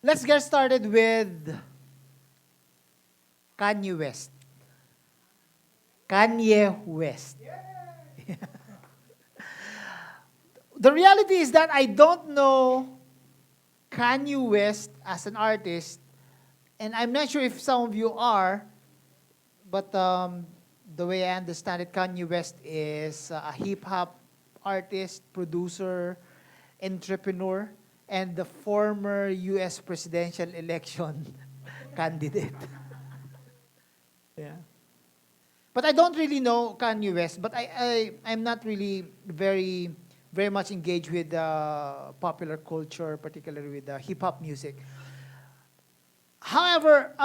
Let's get started with Kanye West. Kanye West. The reality is that I don't know Kanye West as an artist, and I'm not sure if some of you are, but the way I understand it, Kanye West is a hip-hop artist, producer, entrepreneur, and the former U.S. presidential election candidate. Yeah. But I don't really know Kanye West, but I'm not really very much engaged with popular culture, particularly with hip-hop music. However,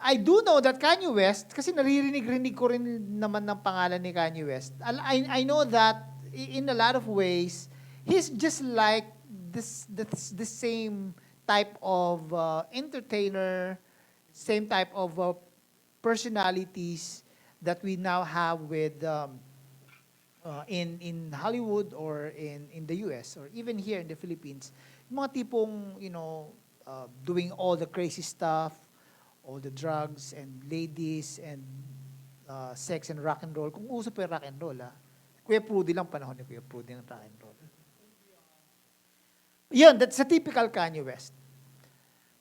I do know that Kanye West, kasi naririnig-rinig ko rin naman ng pangalan ni Kanye West. I know that in a lot of ways, he's just like the same type of entertainer, same type of personalities that we now have with in Hollywood or in the US or even here in the Philippines. Yung mga tipong, doing all the crazy stuff, all the drugs and ladies and sex and rock and roll. Kung uso pa yung rock and roll, Kuya Prudy lang panahon ni Kuya Prudy ng rock and roll. Yun, that's a typical Kanye West.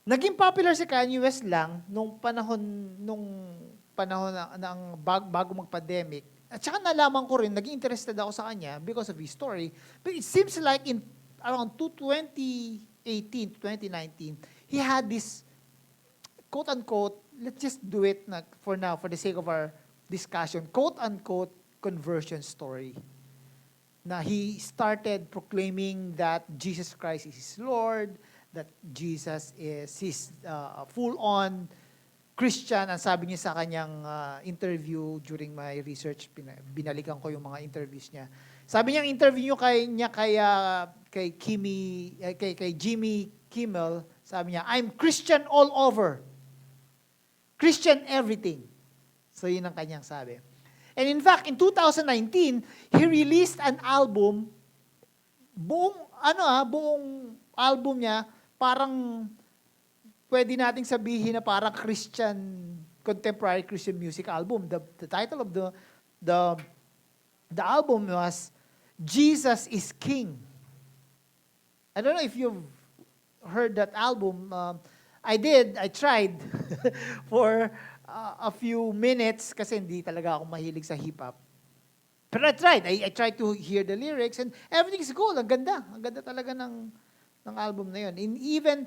Naging popular si Kanye West lang nung panahon ng bago mag-pandemic. At saka nalaman ko rin, naging interested ako sa kanya because of his story. But it seems like in around 2018 to 2019, he had this quote-unquote, let's just do it for now, for the sake of our discussion, quote-unquote conversion story. Na he started proclaiming that Jesus Christ is his Lord, that Jesus is his full-on Christian. Ang sabi niya sa kanyang interview during my research, binalikan ko yung mga interviews niya. Sabi niya, interview niya kay Jimmy Kimmel, sabi niya, I'm Christian all over. Christian everything. So yun ang kanyang sabi. And in fact, in 2019, he released an album, buong album niya, parang pwede nating sabihin na parang contemporary Christian music album. The title of the album was Jesus is King. I don't know if you've heard that album. I tried for a few minutes kasi hindi talaga ako mahilig sa hip-hop. Pero I tried. I tried to hear the lyrics and everything is cool. Ang ganda. Ang ganda talaga ng album na yun. And even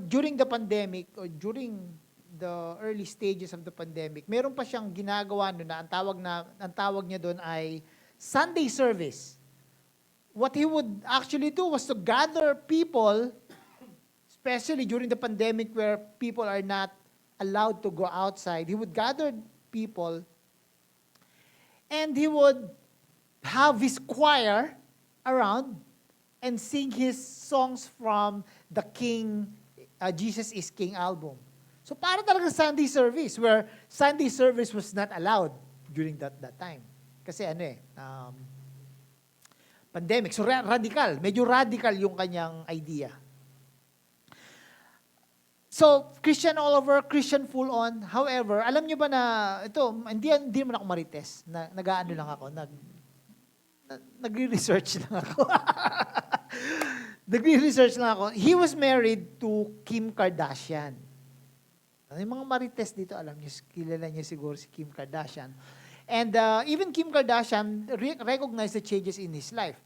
during the pandemic or during the early stages of the pandemic, meron pa siyang ginagawa doon na ang tawag niya doon ay Sunday service. What he would actually do was to gather people, especially during the pandemic where people are not allowed to go outside. He would gather people and he would have his choir around and sing his songs from the Jesus is King album. So para talaga Sunday service where Sunday service was not allowed during that time. Kasi pandemic. So medyo radical yung kanyang idea. So, Christian all over, Christian full on. However, alam niyo ba na, hindi naman ako marites. Nag-aano lang ako, nagre-research lang ako. Nagre-research lang ako. He was married to Kim Kardashian. Yung mga marites dito, alam niyo, kilala niyo siguro si Kim Kardashian. And even Kim Kardashian recognized the changes in his life.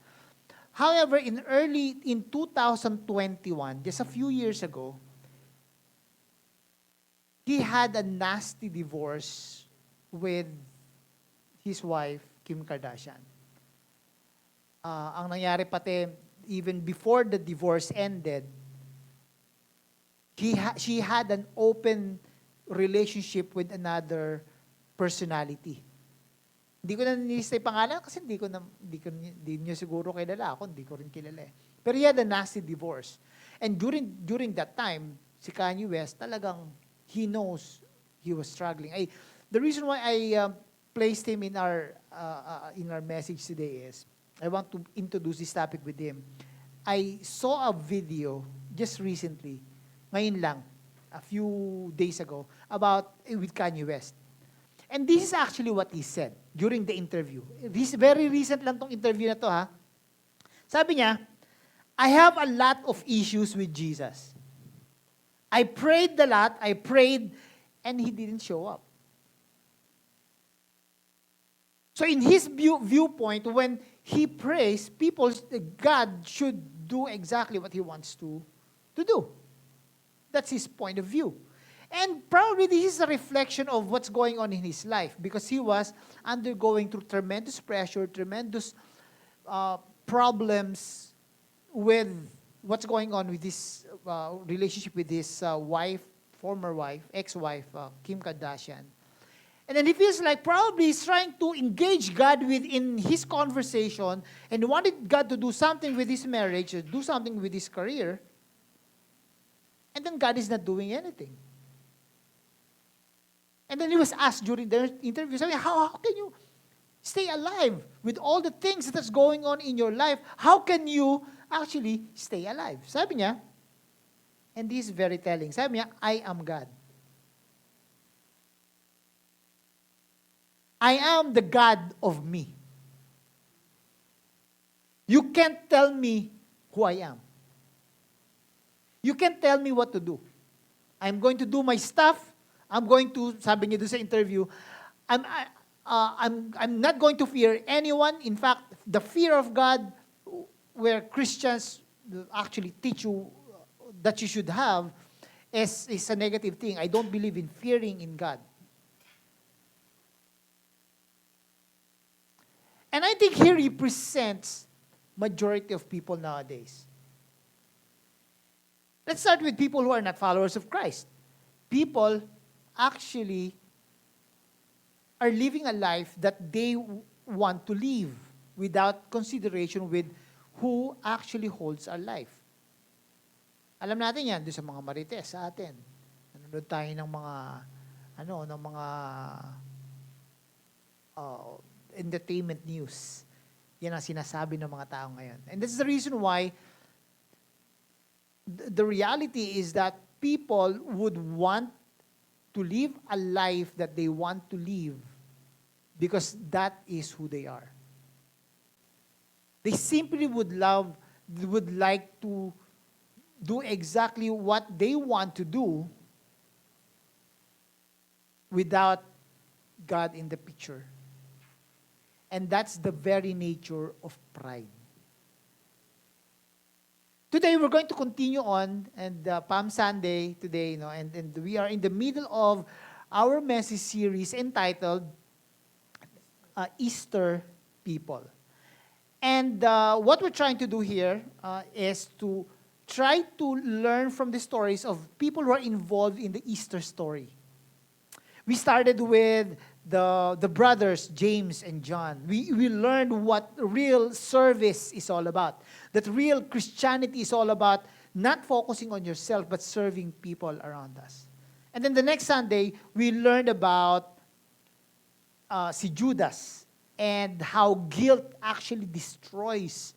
However, in 2021, just a few years ago, he had a nasty divorce with his wife, Kim Kardashian. Ang nangyari pati, even before the divorce ended, she had an open relationship with another personality. Hindi ko na nilista yung pangalan kasi hindi niyo siguro kilala ako, hindi ko rin kilala. Pero he had a nasty divorce. And during that time, si Kanye West talagang he knows he was struggling. The reason why I placed him in our message today is I want to introduce this topic with him. I saw a video just recently ngayon lang, a few days ago, about with Kanye West. And this is actually what he said during the interview. This very recent lang tong interview na to, ha. Sabi niya, I have a lot of issues with Jesus. I prayed a lot, and he didn't show up. So in his viewpoint, when he prays, God should do exactly what he wants to do. That's his point of view. And probably this is a reflection of what's going on in his life because he was undergoing through tremendous pressure, tremendous problems with what's going on with his relationship with his former wife, ex-wife, Kim Kardashian. And then he feels like probably he's trying to engage God within his conversation and wanted God to do something with his marriage, or do something with his career. And then God is not doing anything. And then he was asked during the interview, how can you stay alive with all the things that's going on in your life? How can you actually stay alive? Sabi niya, and this is very telling, sabi niya, I am God. I am the God of me. You can't tell me who I am. You can't tell me what to do. I'm going to do my stuff. I'm going to, sabi niya doon sa interview, I'm not going to fear anyone. In fact, the fear of God, where Christians actually teach you that you should have, is a negative thing. I don't believe in fearing in God. And I think he represents majority of people nowadays. Let's start with people who are not followers of Christ. People actually are living a life that they want to live without consideration with who actually holds our life. Alam natin yan, doon sa mga marites sa atin. Nanonood tayo ng mga, entertainment news. Yan ang sinasabi ng mga tao ngayon. And that's the reason why the reality is that people would want to live a life that they want to live because that is who they are. They simply would like to do exactly what they want to do without God in the picture. And that's the very nature of pride. Today, we're going to continue on, and Palm Sunday today, and we are in the middle of our message series entitled Easter People. And what we're trying to do here is to try to learn from the stories of people who are involved in the Easter story. We started with the brothers, James and John. We learned what real service is all about. That real Christianity is all about not focusing on yourself, but serving people around us. And then the next Sunday, we learned about si Judas and how guilt actually destroys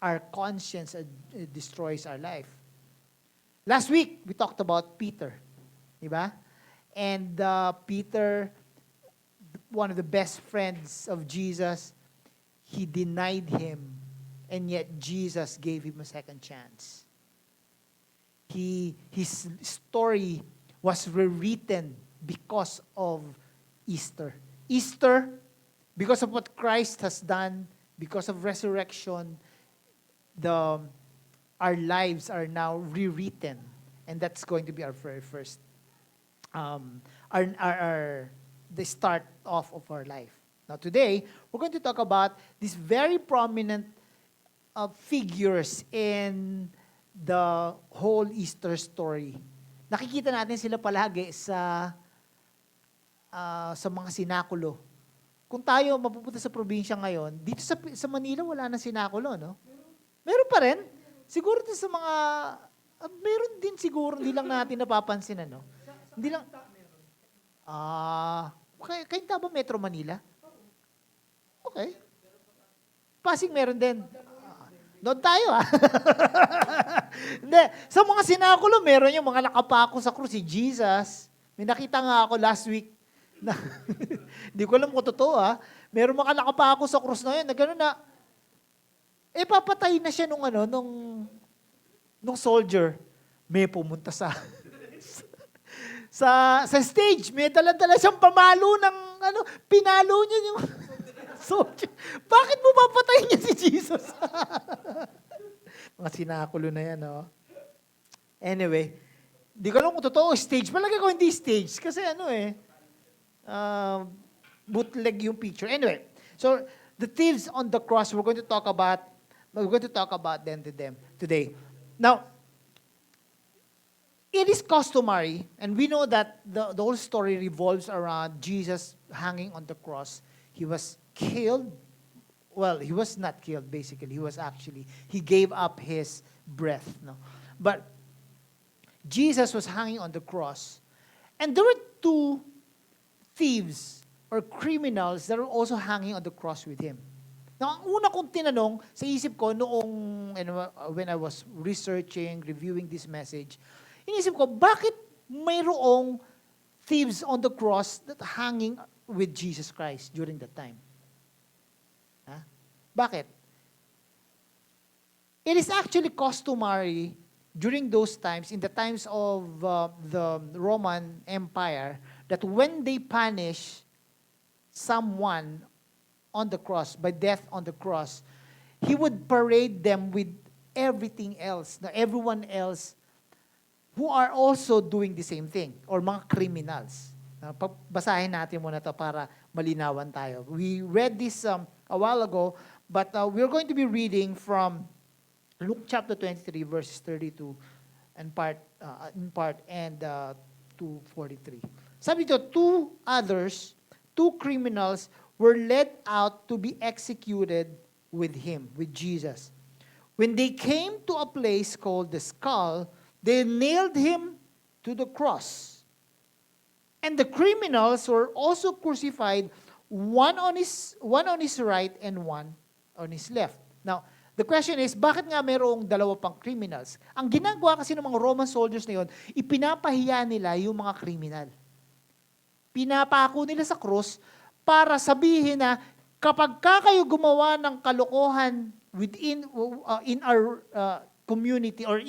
our conscience and destroys our life. Last week, we talked about Peter. Diba? And Peter, one of the best friends of Jesus, he denied him, and yet Jesus gave him a second chance. His story was rewritten because of Easter. Easter, because of what Christ has done, because of resurrection, our lives are now rewritten, and that's going to be our very first, the start off of our life. Now today, we're going to talk about these very prominent figures in the whole Easter story. Nakikita natin sila palagi sa mga sinakulo. Kung tayo mapupunta sa probinsya ngayon, dito sa Manila wala na sinakulo, no? Meron pa rin. Siguro din sa mga, meron din siguro, hindi lang natin napapansin, ano? Hindi lang, kayo ba Metro Manila? Okay. Pasig meron din. Doon tayo, Hindi, sa mga sinakulo, meron yung mga nakapako sa krus, si Jesus. May nakita nga ako last week, na, hindi ko alam kung totoo meron mga nakapako sa krus na yun, na gano'n na, papatay na siya nung soldier. May pumunta sa stage, may dala-dala siyang pamalo ng pinalo niya yung soldier. Bakit mo papatay niya si Jesus? Mga sinakulo na yan, Anyway, di ko alam kung totoo stage. Palagi ko hindi stage. Kasi bootleg yung picture. Anyway, so the thieves on the cross, we're going to talk about them today. Now, it is customary, and we know that the whole story revolves around Jesus hanging on the cross. He was killed. Well, he was not killed, basically. He gave up his breath. No? But Jesus was hanging on the cross. And there were two thieves or criminals that were also hanging on the cross with him. Now, ang una kong tinanong sa isip ko noong, when I was researching, reviewing this message, inisip ko, bakit mayroong thieves on the cross that hanging with Jesus Christ during that time? Bakit? It is actually customary during those times, in the times of the Roman Empire, that when they punish someone on the cross, by death on the cross, he would parade them with everything else, everyone else who are also doing the same thing, or mga criminals. Basahin natin muna ito para malinawan tayo. We read this a while ago, but we're going to be reading from Luke chapter 23, verses 32 in part and to 43. Sabi dito, two criminals were led out to be executed with him, with Jesus. When they came to a place called the Skull, they nailed him to the cross. And the criminals were also crucified, one on his right and one on his left. Now, the question is, bakit nga mayroong dalawa pang criminals? Ang ginagawa kasi ng mga Roman soldiers na yun, ipinapahiya nila yung mga criminal. Pinapako nila sa krus para sabihin na kapag kayo gumawa ng kalokohan in our community or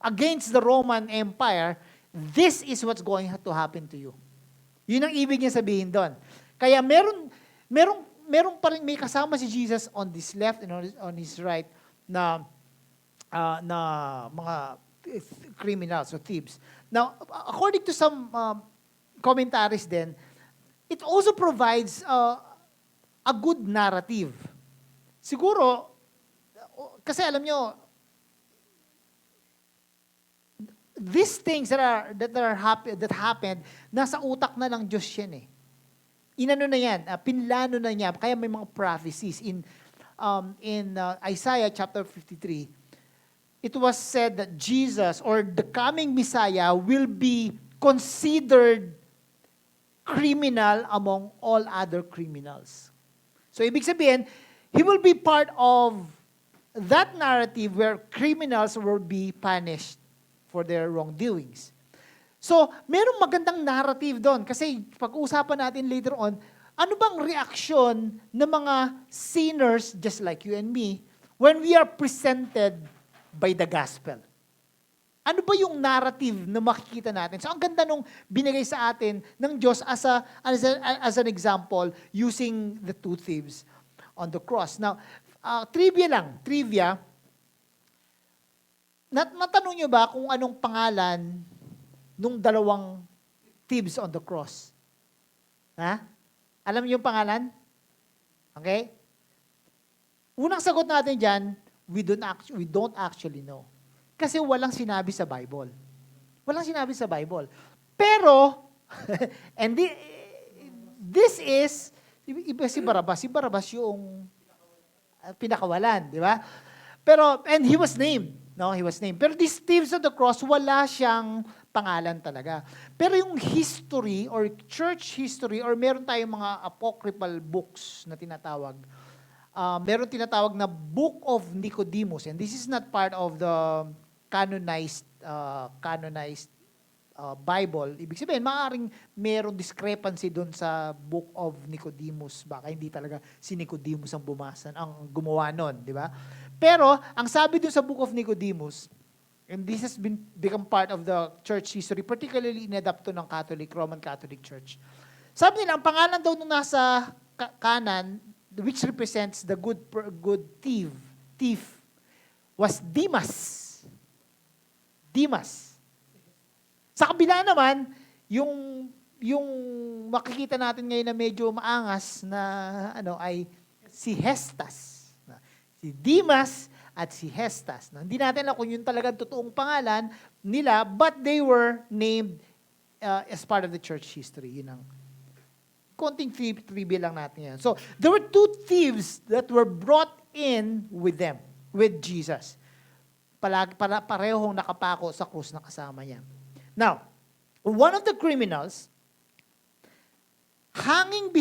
against the Roman Empire, this is what's going to happen to you. Yun ang ibig niya sabihin doon. Kaya meron pa rin may kasama si Jesus on this left and on his right na mga criminals or thieves. Now, according to some commentaries then, it also provides a good narrative. Siguro, kasi alam nyo, these things that happened, nasa utak na ng Diyos yan Inano na yan, pinlano na niya, kaya may mga prophecies. In Isaiah chapter 53, it was said that Jesus or the coming Messiah will be considered criminal among all other criminals. So ibig sabihin, he will be part of that narrative where criminals will be punished for their wrongdoings. So, merong magandang narrative doon. Kasi pag-uusapan natin later on, ano bang reaksyon ng mga sinners just like you and me when we are presented by the gospel? Ano ba yung narrative na makikita natin? So, ang ganda nung binigay sa atin ng Diyos as an example using the two thieves on the cross. Now, trivia. Natanong nyo ba kung anong pangalan nung dalawang thieves on the cross? Alam niyo yung pangalan? Okay? Unang sagot natin dyan, we don't actually know. Kasi walang sinabi sa Bible. Walang sinabi sa Bible. Pero, and this is, iba si Barabas. Si Barabas yung pinakawalan, di ba? Pero, and he was named. No, he was named. Pero these thieves on the cross, wala siyang pangalan talaga. Pero yung history or church history or meron tayong mga apocryphal books na tinatawag, meron tinatawag na Book of Nicodemus, and this is not part of the canonized Bible, ibig sabihin, maaaring merong discrepancy doon sa Book of Nicodemus. Baka hindi talaga si Nicodemus ang ang gumawa nun, di ba? Pero, ang sabi doon sa Book of Nicodemus, and this has become part of the church history, particularly inadapto ng Roman Catholic Church. Sabi nila, ang pangalan daw nung nasa kanan, which represents the good thief, was Demas. Demas. Sa kabila naman, yung makikita natin ngayon na medyo maangas na ay si Hestas. Si Demas at si Hestas. Hindi natin alam kung yun talagang totoong pangalan nila, but they were named as part of the church history. Yun ang konting trivia lang natin yan. So, there were two thieves that were brought in with them, with Jesus. Parehong nakapako sa krus na kasama niya. Now, one of the criminals, hanging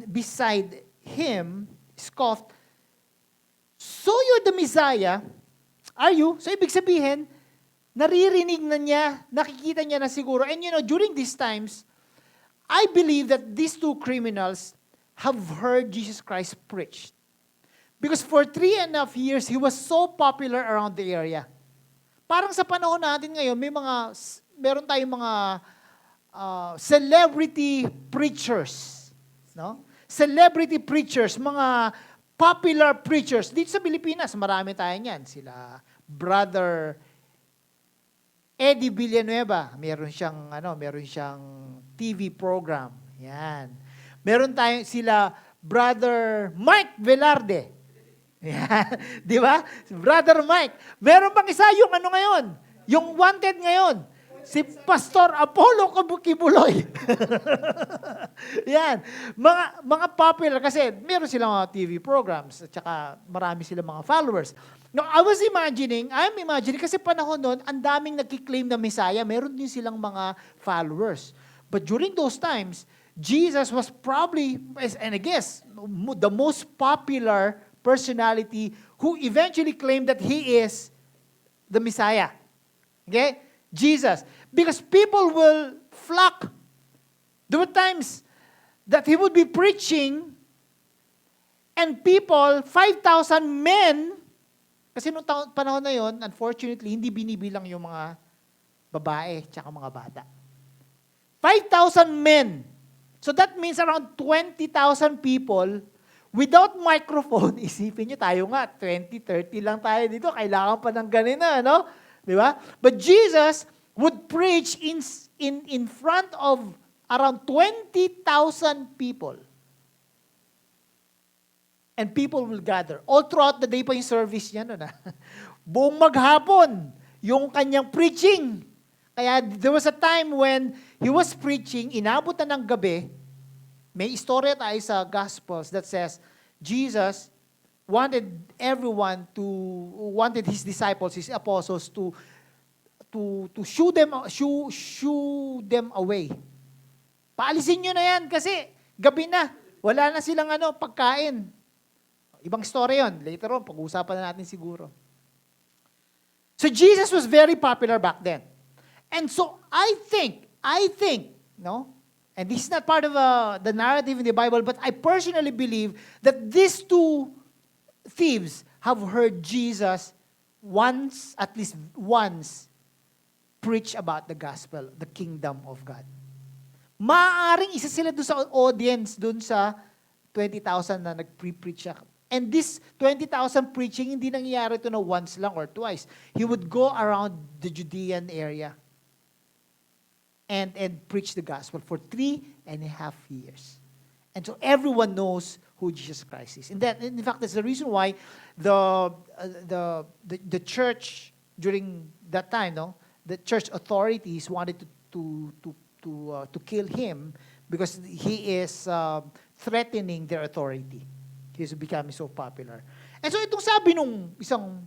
beside him, scoffed, "So you're the Messiah? Are you?" So, ibig sabihin, naririnig na niya, nakikita niya na siguro. And during these times, I believe that these two criminals have heard Jesus Christ preach. Because for 3.5 years, he was so popular around the area. Parang sa panahon natin ngayon, meron tayong mga celebrity preachers. No? Celebrity preachers, mga popular preachers. Dito sa Pilipinas, marami tayo niyan. Sila Brother Eddie Villanueva, meron siyang TV program. Yan. Meron tayong sila Brother Mike Velarde. Yan. Di ba? Brother Mike. Meron pang isa yung ngayon? Yung wanted ngayon. Si Pastor Apollo Kibuloy. Yan. Mga popular kasi meron silang mga TV programs at saka marami silang mga followers. Now, I'm imagining kasi panahon noon, ang daming nagkiklaim na Messiah, meron din silang mga followers. But during those times, Jesus was probably, and I guess, the most popular personality who eventually claimed that he is the Messiah. Okay? Jesus. Because people will flock. There were times that he would be preaching and people, 5,000 men, kasi noong panahon na yon, unfortunately, hindi binibilang yung mga babae tsaka mga bata. 5,000 men. So that means around 20,000 people without microphone. Isipin nyo, tayo nga, 20, 30 lang tayo dito. Kailangan pa ng ganina, no? Di ba? But Jesus would preach in front of around 20,000 people. And people will gather. All throughout the day pa yung service niya. Buong maghapon, yung kanyang preaching. Kaya there was a time when he was preaching, inabot na ng gabi, may istorya tayo sa Gospels that says, Jesus wanted his disciples, his apostles to shoo them away. Paalisin nyo na yan kasi gabi na. Wala na silang pagkain. Ibang story yon. Later on, pag-uusapan na natin siguro. So Jesus was very popular back then. And so I think, no? And this is not part of the narrative in the Bible, but I personally believe that these two thieves have heard Jesus at least once, preach about the gospel, the kingdom of God. Maaaring isa sila doon sa audience, doon sa 20,000 na nag-preach siya. And this 20,000 preaching, hindi nangyayari ito na once lang or twice. He would go around the Judean area and preach the gospel for 3.5 years. And so everyone knows who Jesus Christ is. And in fact, that's the reason why the church during that time, no, the church authorities wanted to kill him because he is threatening their authority. He's becoming so popular. And so itong sabi nung isang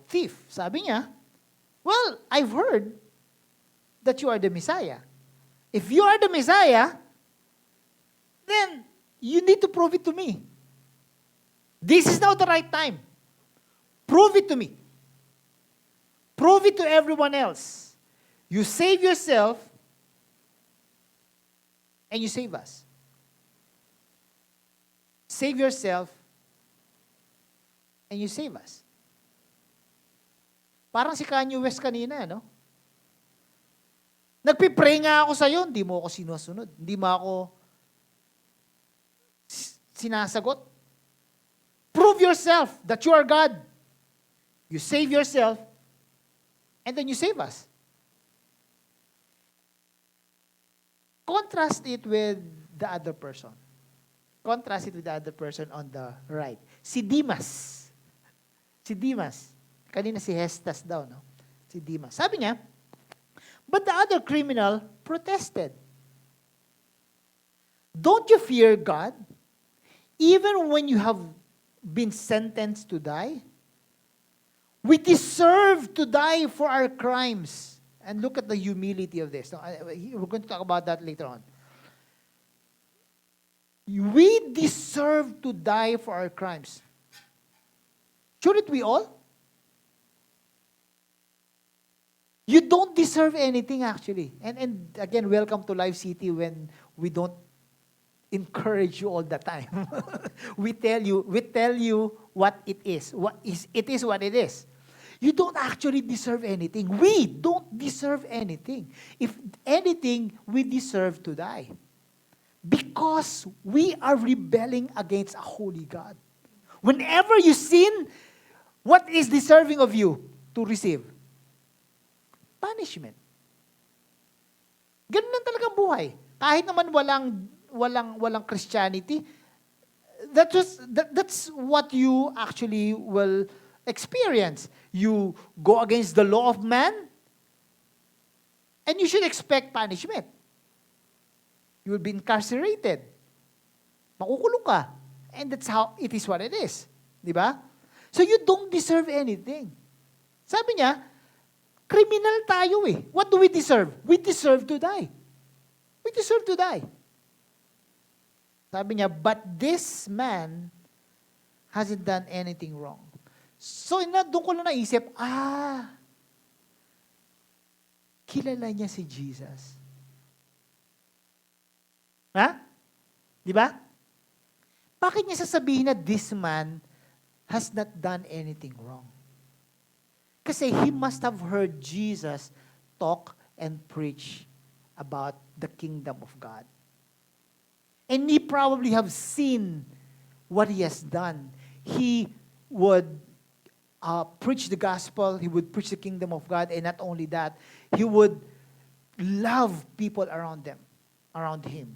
thief, sabi niya, "Well, I've heard that you are the Messiah. If you are the Messiah, then you need to prove it to me. This is not the right time. Prove it to me. Prove it to everyone else. You save yourself, and you save us. Save yourself, and you save us. Parang si Kanye West kanina, no? Nagpipray nga ako sa'yo, hindi mo ako sinusunod. Hindi mo ako sinasagot. Prove yourself that you are God. You save yourself, and then you save us. Contrast it with the other person. Contrast it with the other person on the right. Si Demas. Si Demas. Kanina si Hestas daw, no? Si Demas. Sabi niya, but the other criminal protested. Don't you fear God? Even when you have been sentenced to die? We deserve to die for our crimes. And look at the humility of this. We're going to talk about that later on. We deserve to die for our crimes. Shouldn't we all? You don't deserve anything, actually. And again, welcome to Life City when we don't encourage you all the time. we tell you what it is. It is what it is. You don't actually deserve anything. We don't deserve anything. If anything, we deserve to die. Because we are rebelling against a holy God. Whenever you sin, what is deserving of you to receive? Punishment. Ganun lang talaga buhay. Kahit naman walang Christianity, that's what you actually will experience. You go against the law of man, and you should expect punishment. You will be incarcerated. Makukulong ka. And that's how it is what it is. Di ba? So you don't deserve anything. Sabi niya, criminal tayo eh. What do we deserve? We deserve to die. We deserve to die. Sabi niya, but this man hasn't done anything wrong. So, doon ko lang naisip, kilala niya si Jesus. Ha? Di ba? Bakit niya sasabihin na this man has not done anything wrong? Kasi he must have heard Jesus talk and preach about the kingdom of God. And he probably have seen what he has done. He would preach the gospel, he would preach the kingdom of God, and not only that, he would love people around him.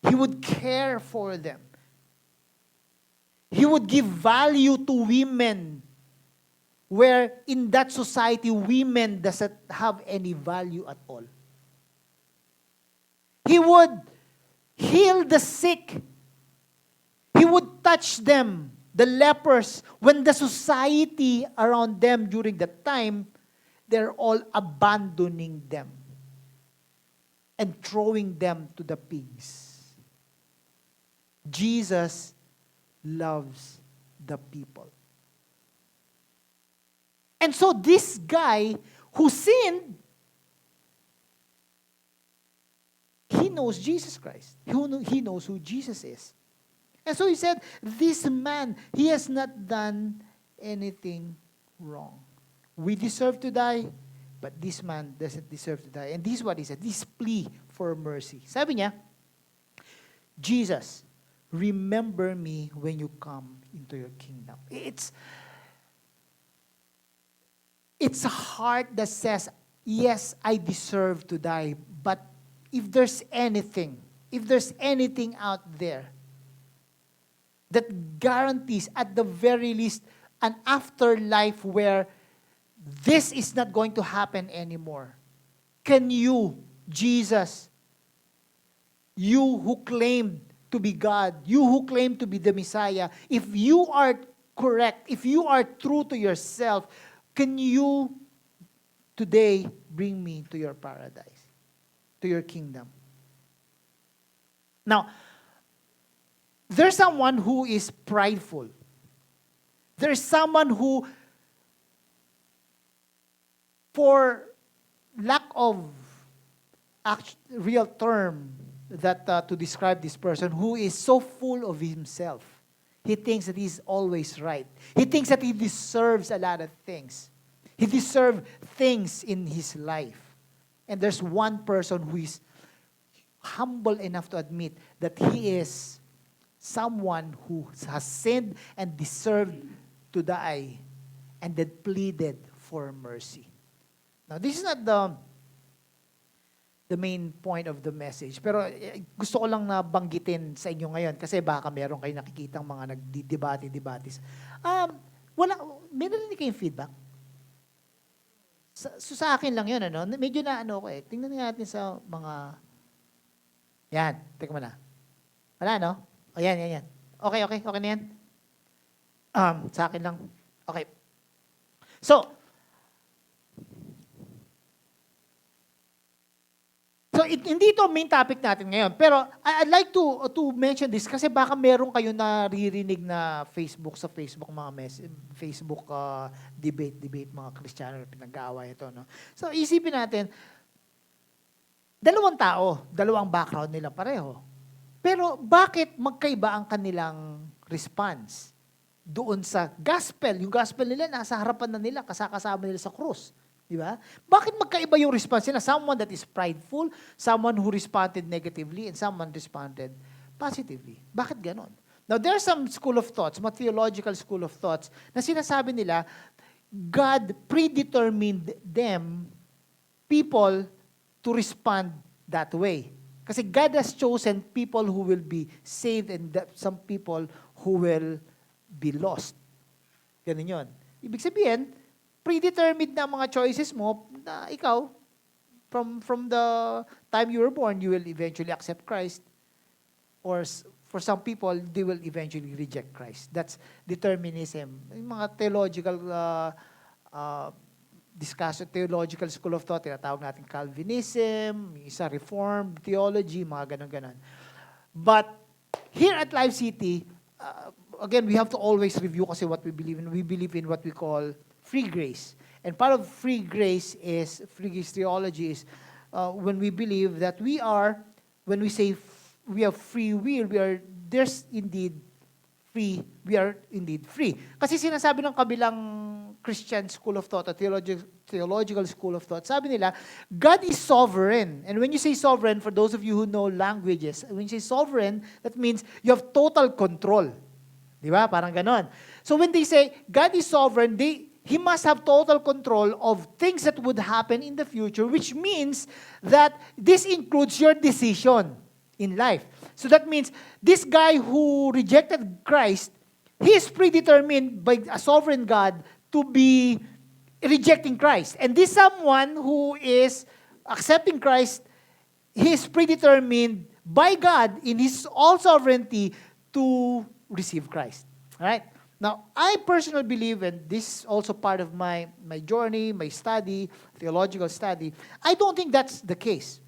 He would care for them. He would give value to women, where in that society, women doesn't have any value at all. He would heal the sick. He would touch them, the lepers, when the society around them during that time, they're all abandoning them and throwing them to the pigs. Jesus loves the people. And so this guy who sinned, he knows Jesus Christ. He knows who Jesus is. And so he said, this man, he has not done anything wrong. We deserve to die, but this man doesn't deserve to die. And this is what he said, this plea for mercy. Sabi niya, Jesus, remember me when you come into your kingdom. It's a heart that says, yes, I deserve to die, but if there's anything out there that guarantees at the very least an afterlife where this is not going to happen anymore, can you, Jesus, you who claimed to be God, you who claim to be the Messiah, if you are correct, if you are true to yourself, can you today bring me to your paradise, to your kingdom? Now, there's someone who is prideful. There's someone who, for lack of real term that to describe this person, who is so full of himself. He thinks that he's always right. He thinks that he deserves a lot of things. He deserves things in his life. And there's one person who is humble enough to admit that he is someone who has sinned and deserved to die and then pleaded for mercy. Now, this is not the main point of the message. Pero gusto ko lang na banggitin sa inyo ngayon kasi baka meron kayo nakikitang mga nagdidebate-debates. May narinig kayong feedback? Sa akin lang yun, ano? Medyo na ano ko eh. Tingnan natin sa mga... Yan, teka mo na. Wala, no? O yan. Okay na yan? Sa akin lang. Okay. So hindi ito main topic natin ngayon. Pero I'd like to mention this kasi baka meron kayo naririnig na sa Facebook mga Facebook debate mga Kristiyano na pinag-aaway ito, no? So isipin natin, dalawang tao, dalawang background nila pareho. Pero bakit magkaiba ang kanilang response doon sa gospel? Yung gospel nila nasa harapan na nila, kasama nila sa krus. Di ba? Bakit magkaiba yung response nila? Someone that is prideful, someone who responded negatively, and someone responded positively. Bakit ganon? Now, there's some school of thoughts, mga theological school of thoughts, na sinasabi nila, God predetermined people to respond that way. Kasi God has chosen people who will be saved and some people who will be lost. Ganun yun. Ibig sabihin, predetermined na mga choices mo na ikaw, from the time you were born, you will eventually accept Christ. Or for some people, they will eventually reject Christ. That's determinism. Yung mga theological discussion, theological school of thought, tinatawag natin Calvinism, isa Reformed theology, mga ganon-ganon. But here at Life City, again, we have to always review kasi what we believe in. We believe in what we call free grace. And part of free grace theology is when we believe that when we say we have free will, there's indeed free, we are indeed free. Kasi sinasabi ng kabilang Christian school of thought, or theological school of thought, sabi nila, God is sovereign. And when you say sovereign, for those of you who know languages, when you say sovereign, that means you have total control. Di ba? Parang ganon. So when they say God is sovereign, He must have total control of things that would happen in the future, which means that this includes your decision in life. So that means this guy who rejected Christ, he is predetermined by a sovereign God to be rejecting Christ. And this someone who is accepting Christ, he is predetermined by God in His all sovereignty to receive Christ. All right? Now, I personally believe, and this is also part of my journey, my study, theological study, I don't think that's the case.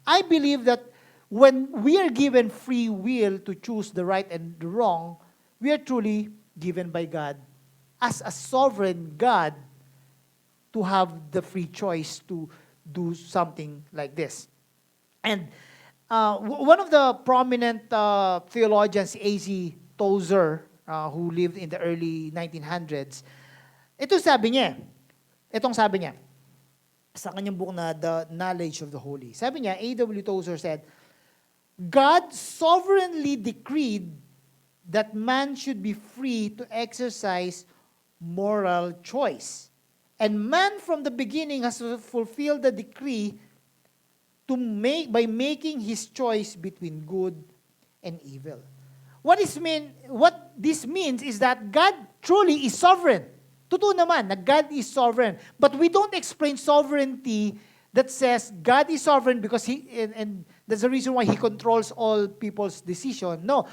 I believe that when we are given free will to choose the right and the wrong, we are truly given by God as a sovereign God to have the free choice to do something like this. And one of the prominent theologians, A.Z. Tozer, who lived in the early 1900s, itong sabi niya, sa kanyang book na The Knowledge of the Holy. Sabi niya, A.W. Tozer said, God sovereignly decreed that man should be free to exercise moral choice. And man from the beginning has fulfilled the decree by making his choice between good and evil. What this means is that God truly is sovereign. Totoo naman na God is sovereign. But we don't explain sovereignty that says God is sovereign because and that's the reason why He controls all people's decision. No.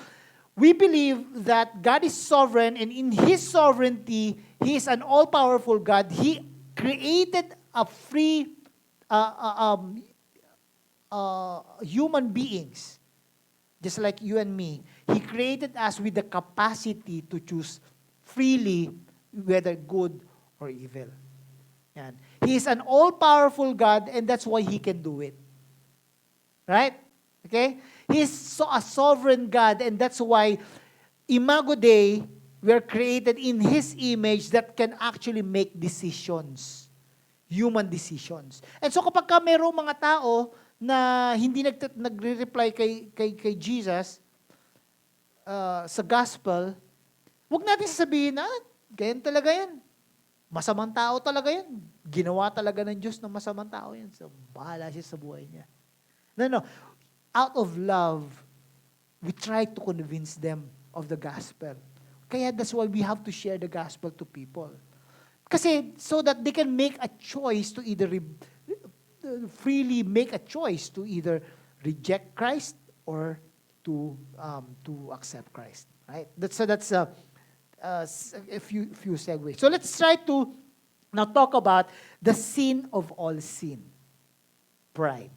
We believe that God is sovereign, and in His sovereignty, He is an all-powerful God. He created a free human beings, just like you and me. He created us with the capacity to choose freely whether good or evil. Yan. He is an all-powerful God, and that's why He can do it. Right? Okay? He is a sovereign God, and that's why Imago Dei, we are created in His image that can actually make decisions. Human decisions. And so kapag ka mayroong mga tao na hindi nagre-reply kay Jesus sa gospel, huwag natin sasabihin na, ganyan talaga yan. Masamang tao talaga yan. Ginawa talaga ng Diyos na masamang tao yan. So, bahala siya sa buhay niya. No. Out of love, we try to convince them of the gospel. Kaya that's why we have to share the gospel to people. Kasi so that they can make a choice to either freely make a choice to either reject Christ or to accept Christ. Right? That's a few segues. So let's try to now talk about the sin of all sin. Pride.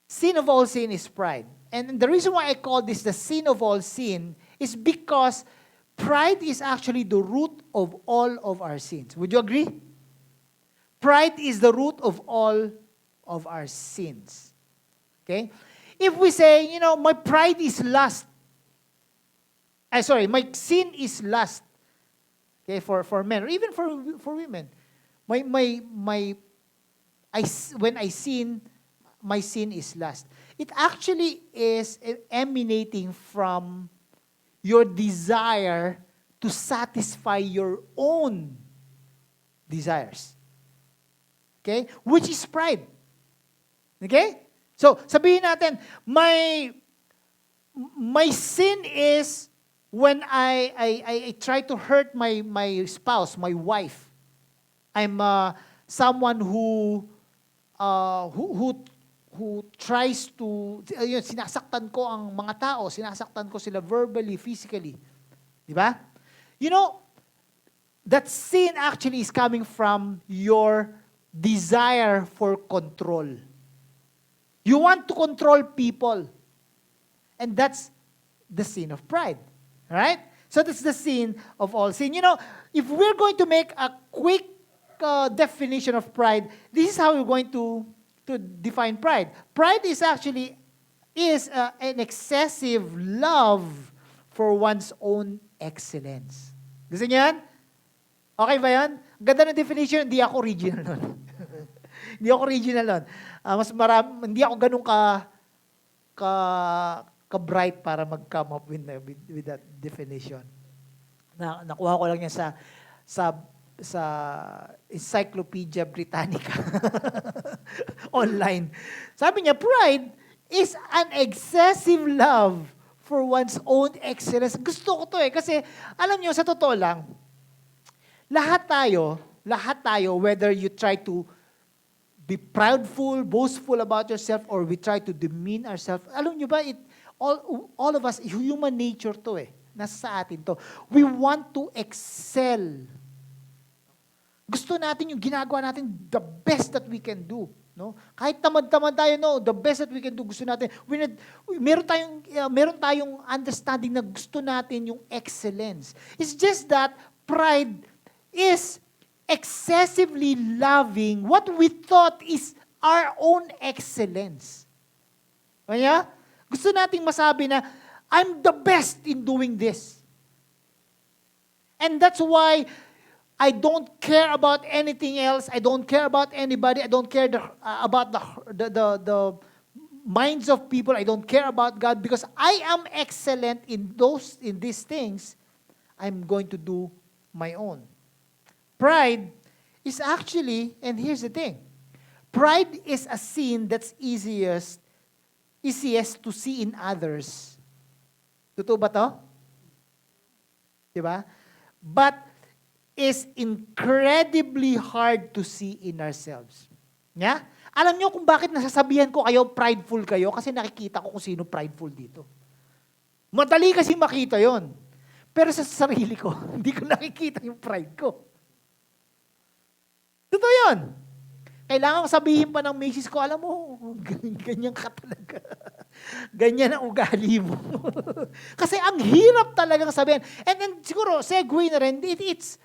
Sin of all sin is pride. And the reason why I call this the sin of all sin is because pride is actually the root of all of our sins. Would you agree? Pride is the root of all of our sins. Okay? If we say, my pride is lust. My sin is lust. Okay, for men, or even for women. When I sin, my sin is lust. It actually is emanating from your desire to satisfy your own desires. Okay? Which is pride. Okay? So, sabihin natin, my sin is when I try to hurt my spouse, my wife. I'm someone who tries to, sinasaktan ko ang mga tao, sinasaktan ko sila verbally, physically. Di ba? That sin actually is coming from your desire for control. You want to control people. And that's the sin of pride. Right? So that's the sin of all sin. If we're going to make a quick definition of pride, this is how we're going to define pride. Pride is actually an excessive love for one's own excellence. Gusto niyo yan? Okay ba yan? Ganda ng definition, hindi ako original nun. Hindi ako original nun. Hindi ako ganun ka-bright para mag-come up with that definition. Nakuha ko lang yan sa Encyclopedia Britannica online. Sabi niya, pride is an excessive love for one's own excellence. Gusto ko to kasi alam niyo, sa totoo lang, lahat tayo, whether you try to be proudful, boastful about yourself, or we try to demean ourselves, alam niyo ba, all of us, human nature to nasa sa atin to. We want to excel. Gusto natin yung ginagawa natin the best that we can do. No? Kahit tamad-tamad tayo, the best that we can do, gusto natin. Meron tayong understanding na gusto natin yung excellence. It's just that pride is excessively loving what we thought is our own excellence. Kaya, gusto nating masabi na, I'm the best in doing this. And that's why I don't care about anything else. I don't care about anybody. I don't care about the minds of people. I don't care about God because I am excellent in these things. I'm going to do my own. Pride is actually, and here's the thing, pride is a sin that's easiest to see in others. Totoo ba to? Diba? But is incredibly hard to see in ourselves. Yeah? Alam niyo kung bakit nasasabihan ko kayo, prideful kayo? Kasi nakikita ko kung sino prideful dito. Madali kasi makita yon. Pero sa sarili ko, hindi ko nakikita yung pride ko. Totoo yun. Kailangan sabihin pa ng misis ko, alam mo, ganyan ka talaga. Ganyan ang ugali mo. Kasi ang hirap talagang sabihin. And then siguro, segue na rin, that's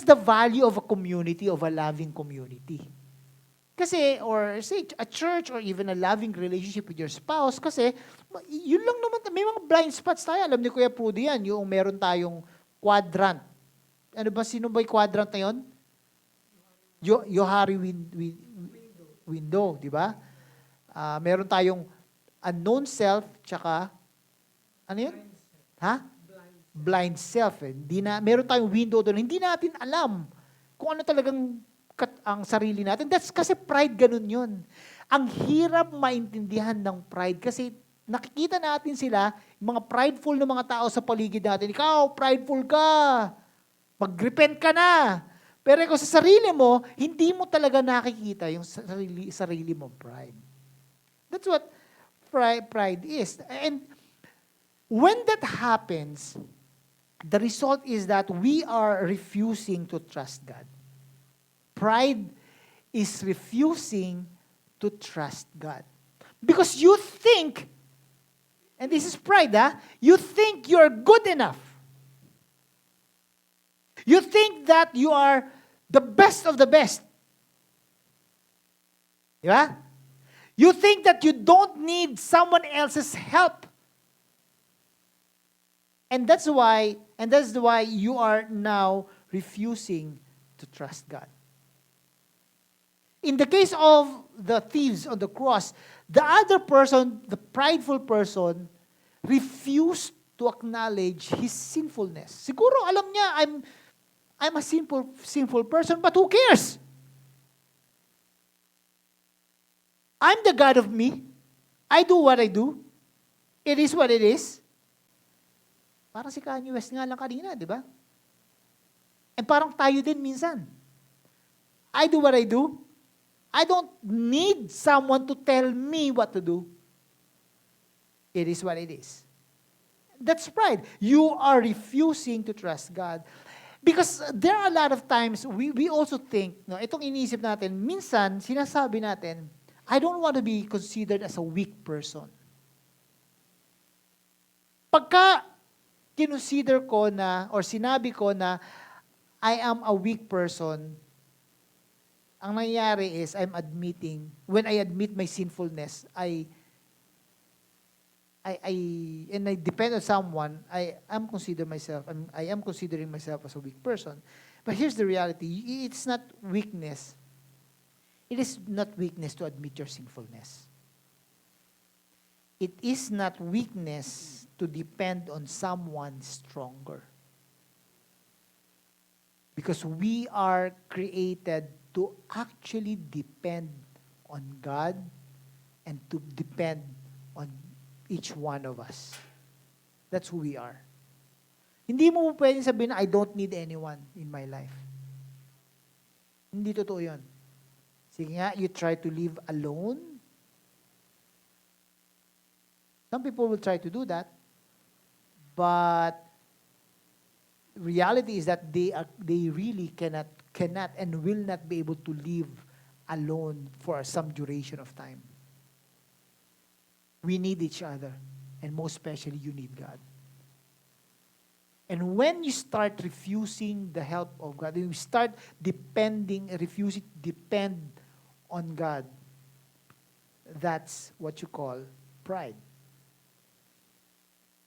the value of a community, of a loving community. Kasi, or say, a church or even a loving relationship with your spouse, kasi, yun lang naman, may mga blind spots tayo. Alam ni Kuya Prudy yan, yung meron tayong quadrant. Ano ba, sino ba yung quadrant na yun? Johari window, di ba? Meron tayong unknown self, tsaka, ano yun? Ha? Blind self. Meron tayong window doon. Hindi natin alam kung ano talagang ang sarili natin. That's kasi pride, ganun yun. Ang hirap maintindihan ng pride kasi nakikita natin sila, mga prideful na mga tao sa paligid natin. Ikaw, prideful ka. Mag-repent ka na. Pero kung sa sarili mo, hindi mo talaga nakikita yung sarili mo pride. That's what pride is. And when that happens, the result is that we are refusing to trust God. Pride is refusing to trust God. Because you think, and this is pride, you think you're good enough. You think that you are the best of the best. Di ba? You think that you don't need someone else's help. And that's why you are now refusing to trust God. In the case of the thieves on the cross, the other person, the prideful person, refused to acknowledge his sinfulness. Siguro alam niya, I'm a sinful person, but who cares? I'm the God of me. I do what I do. It is what it is. Parang si Kanye West nga lang kanina, di ba? And parang tayo din minsan. I do what I do. I don't need someone to tell me what to do. It is what it is. That's pride. You are refusing to trust God. Because there are a lot of times, we also think, no, itong iniisip natin, minsan, sinasabi natin, I don't want to be considered as a weak person. Pagka kinonsider ko na, or sinabi ko na, I am a weak person, ang nangyayari is, when I admit my sinfulness, and I depend on someone, I am considering myself as a weak person. But here's the reality. It's not weakness. It is not weakness to admit your sinfulness. It is not weakness to depend on someone stronger. Because we are created to actually depend on God and to depend on each one of us. That's who we are. Hindi mo pwedeng sabihin na I don't need anyone in my life. Hindi totoo yun. Sige nga, you try to live alone. Some people will try to do that. But reality is that they really cannot and will not be able to live alone for some duration of time. We need each other. And most especially, you need God. And when you start refusing the help of God, you start refusing to depend on God, that's what you call pride.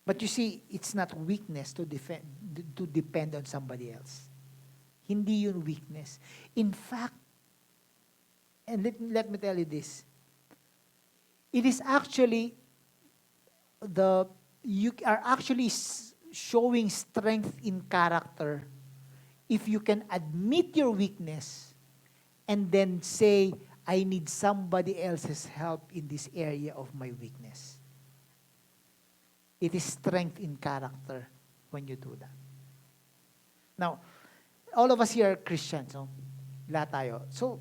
But you see, it's not weakness to depend on somebody else. Hindi yun weakness. In fact, and let me tell you this, it is actually you are actually showing strength in character if you can admit your weakness and then say, I need somebody else's help in this area of my weakness. It is strength in character when you do that. Now, all of us here are Christians, no? Lahat tayo. So,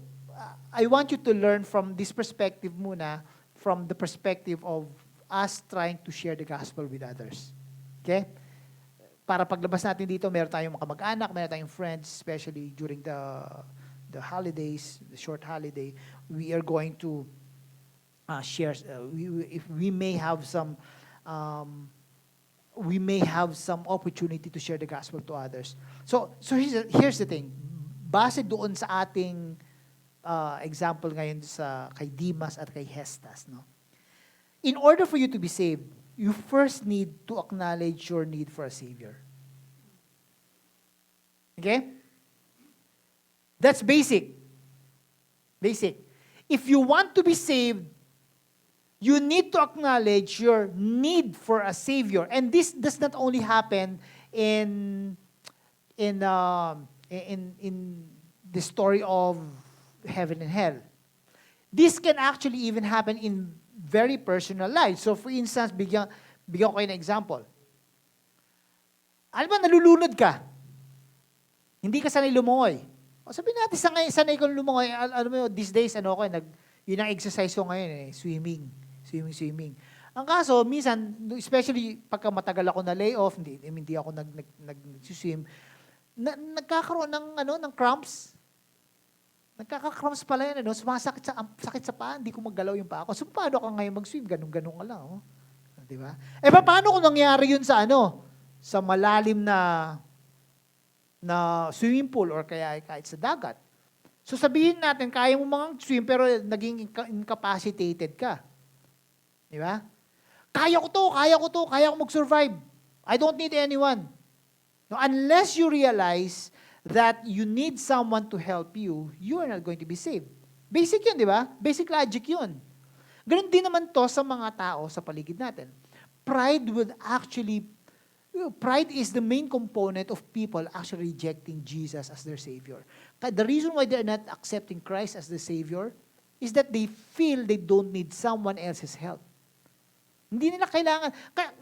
I want you to learn from this perspective muna, from the perspective of us trying to share the gospel with others. Okay? Para paglabas natin dito, meron tayong mga kamag-anak, meron tayong friends, especially during the holidays, the short holiday, we are going to share. If we may have some, opportunity to share the gospel to others. So here's the thing. Base doon sa ating example ngayon sa kay Dimas at kay Hestas, no? In order for you to be saved, you first need to acknowledge your need for a Savior. Okay? That's basic. Basic. If you want to be saved, you need to acknowledge your need for a Savior. And this does not only happen in the story of heaven and hell. This can actually even happen in very personal life. So for instance, bigyan ko kayo ng example. Alam mo, nalulunod ka. Hindi ka sanay lumangoy. O sabihin natin, sanay kang lumangoy. Alam mo, these days, yun ang exercise ko ngayon, swimming. Ang kaso, minsan, especially pagka matagal ako na lay off, hindi ako nag-swim, nagkakaroon ng cramps. Nagkaka-cramps pala yan, sakit sa paa, hindi ko maggalaw yung paa ko. So, paano ka ngayon mag-swim? Ganun ka lang, oh. Di ba? Paano kung nangyari yun sa sa malalim na swimming pool or kaya kahit sa dagat? So, sabihin natin, kaya mo mga swim, pero naging incapacitated ka. Di ba? Kaya ko mag-survive. I don't need anyone. No, unless you realize that you need someone to help you, you are not going to be saved. Basic yun, di ba? Basic logic yun. Ganun din naman to sa mga tao sa paligid natin. Pride is the main component of people actually rejecting Jesus as their Savior. The reason why they're not accepting Christ as the Savior is that they feel they don't need someone else's help. Hindi nila kailangan.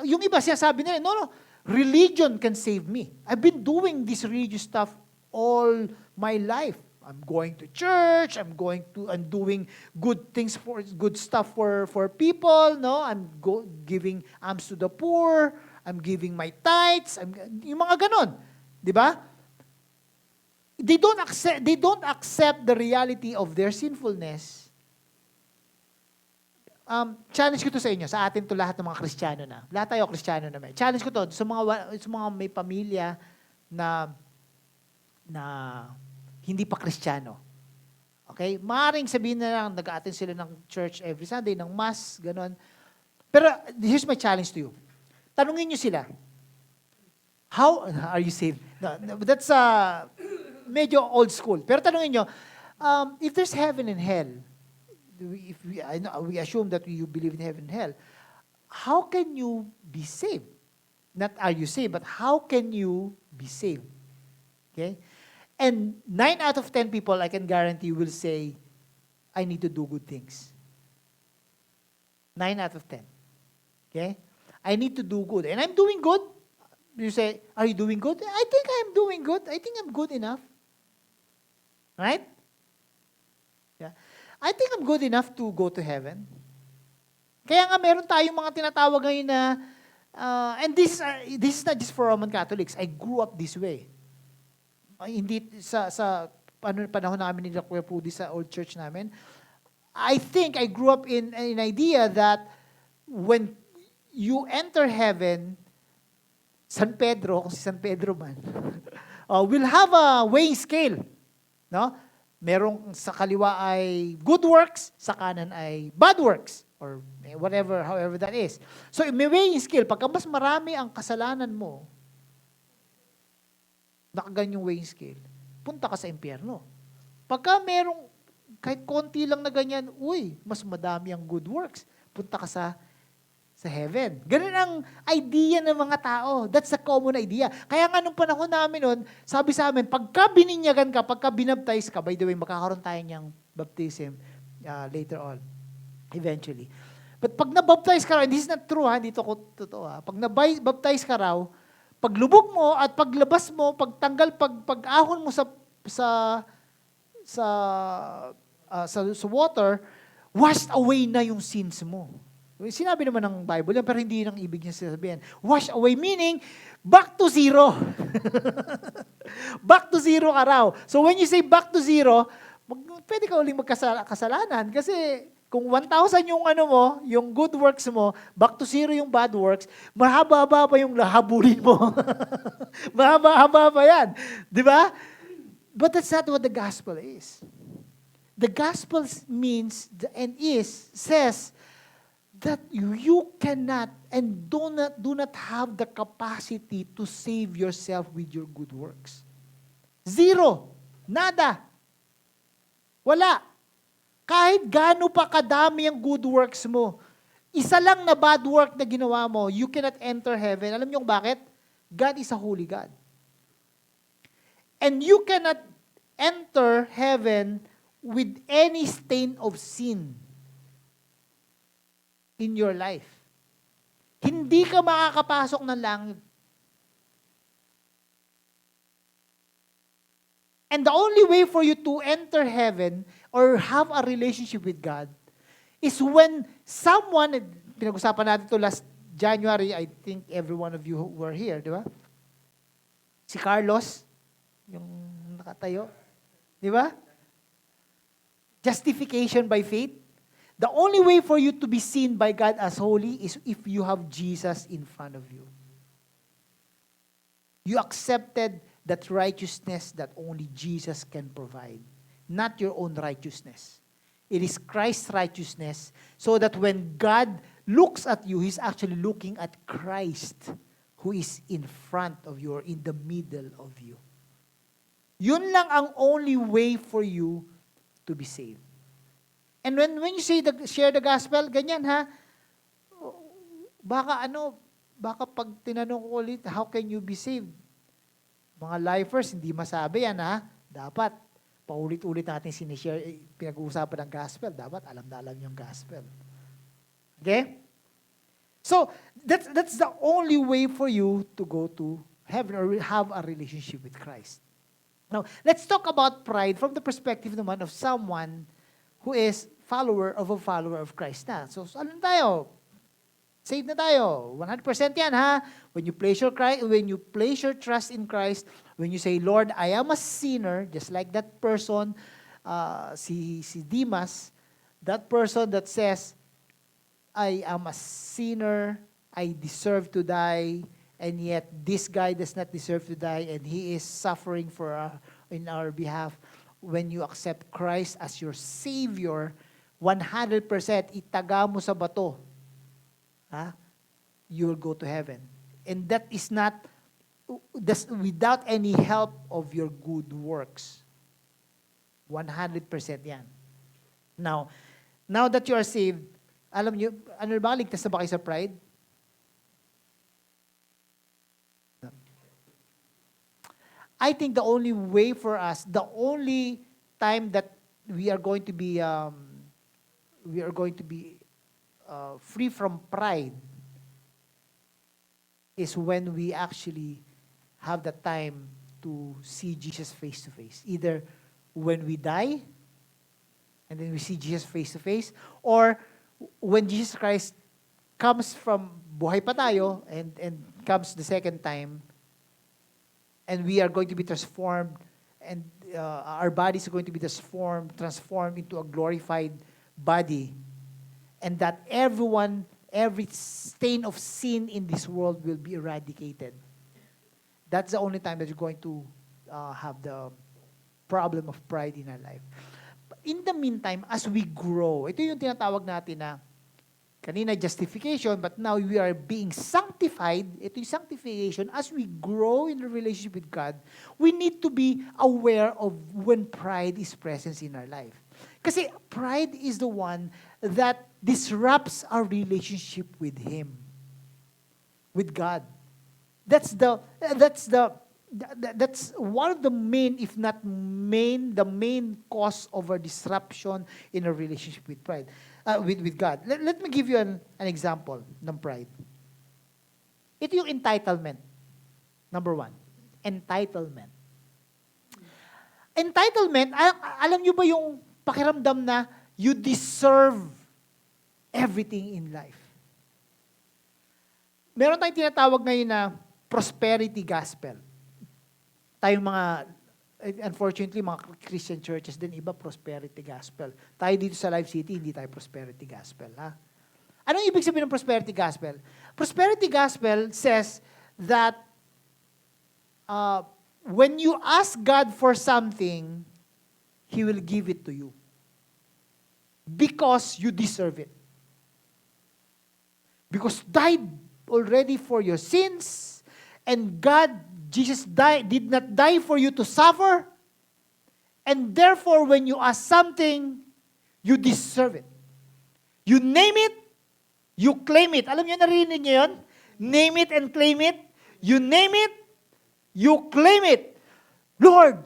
Yung iba siya sabi nila, no, religion can save me. I've been doing this religious stuff all my life. I'm going to church, I'm doing good things good stuff for people, no? I'm giving alms to the poor, I'm giving my tithes, yung mga ganon. 'Di ba? They don't accept the reality of their sinfulness. Challenge ko to sa inyo, sa atin to lahat ng mga Kristiyano na. Lahat tayo Kristiyano na may. Challenge ko to sa mga may pamilya na hindi pa Kristiyano. Okay? Maaaring sabihin na lang, nag-attend sila ng church every Sunday, ng mass, gano'n. Pero here's my challenge to you. Tanungin nyo sila, how are you saved? No, that's medyo old school. Pero tanungin nyo, if there's heaven and hell, we assume that you believe in heaven and hell, how can you be saved? Not are you saved, but how can you be saved? Okay? And 9 out of 10 people, I can guarantee, will say, I need to do good things. 9 out of 10. Okay? I need to do good. And I'm doing good. You say, are you doing good? I think I'm doing good. I think I'm good enough. Right? Yeah. I think I'm good enough to go to heaven. Kaya nga meron tayong mga tinatawag ngayon na, and this is not just for Roman Catholics. I grew up this way. Hindi sa panahon namin ni Kuya Pudi sa old church namin. I think I grew up in an idea that when you enter heaven, San Pedro, kung si San Pedro man, will have a weighing scale. No? Merong sa kaliwa ay good works, sa kanan ay bad works, or whatever, however that is. So may weighing scale. Pagka mas marami ang kasalanan mo, nakaganyang weighing scale, punta ka sa impyerno. Pagka merong, kahit konti lang na ganyan, mas madami ang good works, punta ka sa heaven. Ganun ang idea ng mga tao. That's a common idea. Kaya nga nung panahon namin nun, sabi sa amin, pagka bininyagan ka, pagka binaptize ka, by the way, magkakaroon tayo niyang baptism later on, eventually. But pag nabaptize ka raw, and this is not true, dito ko totoo, pag nabaptize ka raw, paglubog mo at paglabas mo, pagtanggal, pag-ahon mo sa water, washed away na yung sins mo. Sinabi naman ng Bible yan, pero hindi nang ibig niya sabihin. Wash away, meaning, back to zero. Back to zero ka raw. So when you say back to zero, pwede ka uling magkasalanan. Kasi kung 1,000 yung ano mo, yung good works mo, back to zero yung bad works, mahaba-haba pa yung habulin mo. Mahaba-haba pa yan. Di ba? But that's not what the gospel is. The gospel means and says that you cannot and do not have the capacity to save yourself with your good works. Zero. Nada. Wala. Kahit gaano pa kadami ang good works mo, isa lang na bad work na ginawa mo, you cannot enter heaven. Alam niyo kung bakit? God is a holy God. And you cannot enter heaven with any stain of sin in your life. Hindi ka makakapasok ng langit. And the only way for you to enter heaven or have a relationship with God is when someone, pinag-usapan natin ito last January, I think every one of you were here, di ba? Si Carlos, yung nakatayo, di ba? Justification by faith. The only way for you to be seen by God as holy is if you have Jesus in front of you. You accepted that righteousness that only Jesus can provide, not your own righteousness. It is Christ's righteousness, so that when God looks at you, He's actually looking at Christ, who is in front of you or in the middle of you. Yun lang ang only way for you to be saved. And when you say share the gospel, ganyan ha, baka pag tinanong ko ulit, how can you be saved? Mga lifers, hindi masabi yan ha. Dapat, paulit-ulit natin sinishare, pinag-uusapan ng gospel. Dapat alam na alam yung gospel. Okay? So, that's the only way for you to go to heaven or have a relationship with Christ. Now, let's talk about pride from the perspective naman of someone who is follower of Christ na. So ano tayo? Saved na tayo. 100% yan ha. When you place your trust in Christ, when you say, Lord, I am a sinner, just like that person, si Demas, that person that says, I am a sinner, I deserve to die, and yet this guy does not deserve to die, and he is suffering in our behalf. When you accept Christ as your Savior, 100% itaga mo sa bato, you will go to heaven. And that is not without any help of your good works. 100% yan. Now that you are saved, alam niyo, ano ba, ligtas na ba kayo sa pride? I think the only way for us, the only time that we are going to be free from pride is when we actually have the time to see Jesus face to face. Either when we die, and then we see Jesus face to face, or when Jesus Christ comes from buhay pa tayo and comes the second time, and we are going to be transformed, and our bodies are going to be transformed into a glorified body, and that every stain of sin in this world will be eradicated. That's the only time that you're going to have the problem of pride in our life. In the meantime, as we grow, ito yung tinatawag natin na kanina justification, but now we are being sanctified. Ito yung sanctification. As we grow in the relationship with God, we need to be aware of when pride is present in our life. Kasi pride is the one that disrupts our relationship with Him, with God. That's one of the main, if not the main cause of our disruption in our relationship with pride. With God. Let me give you an example ng pride. Ito yung entitlement. Number one, entitlement. Entitlement, alam nyo ba yung pakiramdam na you deserve everything in life? Meron tayong tinatawag ngayon na prosperity gospel. tayong mga, unfortunately, mga Christian churches din, iba prosperity gospel. Tayo dito sa Live City, hindi tayo prosperity gospel. Ha? Anong ibig sabihin ng prosperity gospel? Prosperity gospel says that when you ask God for something, He will give it to you. Because you deserve it. Because died already for your sins, and Jesus did not die for you to suffer, and therefore when you ask something, you deserve it. You name it, you claim it. Alam niyo, narinig niyo yun? Name it and claim it. You name it, you claim it. Lord,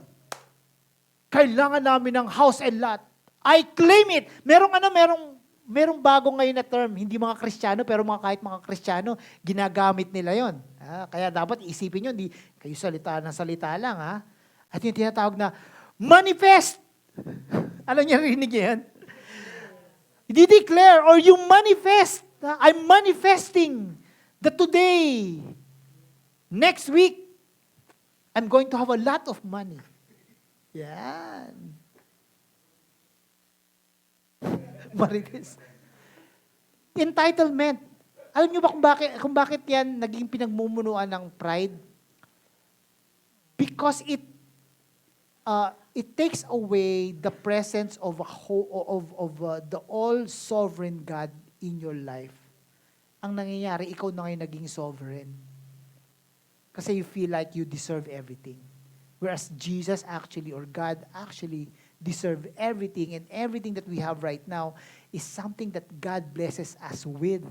kailangan namin ng house and lot. I claim it. Merong bago ngayon na term, hindi mga Kristiyano, pero kahit mga Kristiyano, ginagamit nila yon. Kaya dapat isipin nyo, hindi kayo salita ng salita lang. At yung tinatawag na, manifest! Alam niya, rinig niya yan? Declare or you manifest. I'm manifesting that today, next week, I'm going to have a lot of money. Yan. Manifest. Entitlement. Alam niyo ba kung bakit yan naging pinagmumunuan ng pride? Because it takes away the presence of the all-sovereign God in your life. Ang nangyayari, ikaw na ngayon naging sovereign. Kasi you feel like you deserve everything. Whereas Jesus actually, or God actually, deserve everything, and everything that we have right now is something that God blesses us with.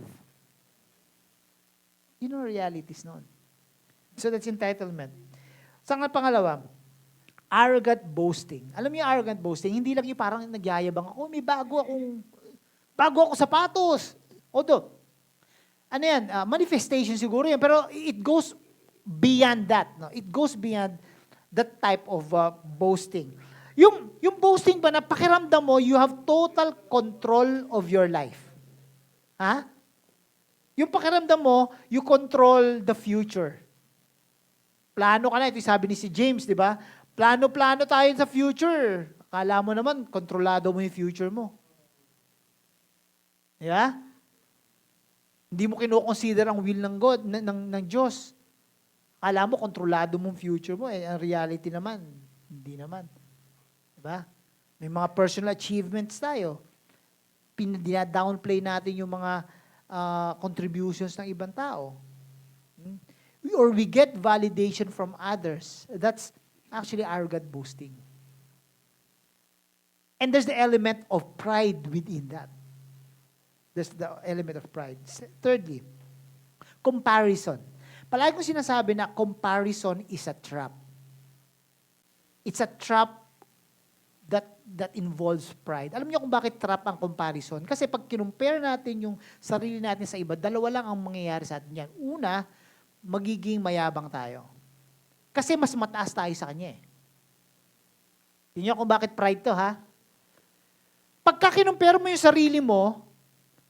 You know realities noon. So that's entitlement. Sa pangalawa, arrogant boasting. Alam niyo arrogant boasting, hindi lang yung parang nagyayabang ako, may bago ako sapatos. Although, ano yan, manifestation siguro yan, pero it goes beyond that. No? It goes beyond that type of boasting. Yung boasting ba na pakiramdam mo, you have total control of your life. Ha? Yung pakiramdam mo, you control the future. Plano ka na, ito sabi ni si James, di ba? Plano-plano tayo sa future. Akala mo naman, kontrolado mo yung future mo. Di ba? Hindi mo kinoconsider ang will ng God, ng Diyos. Akala mo, kontrolado mo yung future mo. Ang reality naman, hindi naman. Diba? May mga personal achievements tayo. Dina-downplay natin yung mga contributions ng ibang tao. Or we get validation from others. That's actually arrogant boasting. And there's the element of pride within that. There's the element of pride. Thirdly, comparison. Palagi kong sinasabi na comparison is a trap. It's a trap that involves pride. Alam niyo kung bakit trap ang comparison? Kasi pag kinumpare natin yung sarili natin sa iba, dalawa lang ang mangyayari sa atin yan. Una, magiging mayabang tayo. Kasi mas mataas tayo sa kanya eh. Tingnan niyo kung bakit pride to, ha? Pagka kinumpare mo yung sarili mo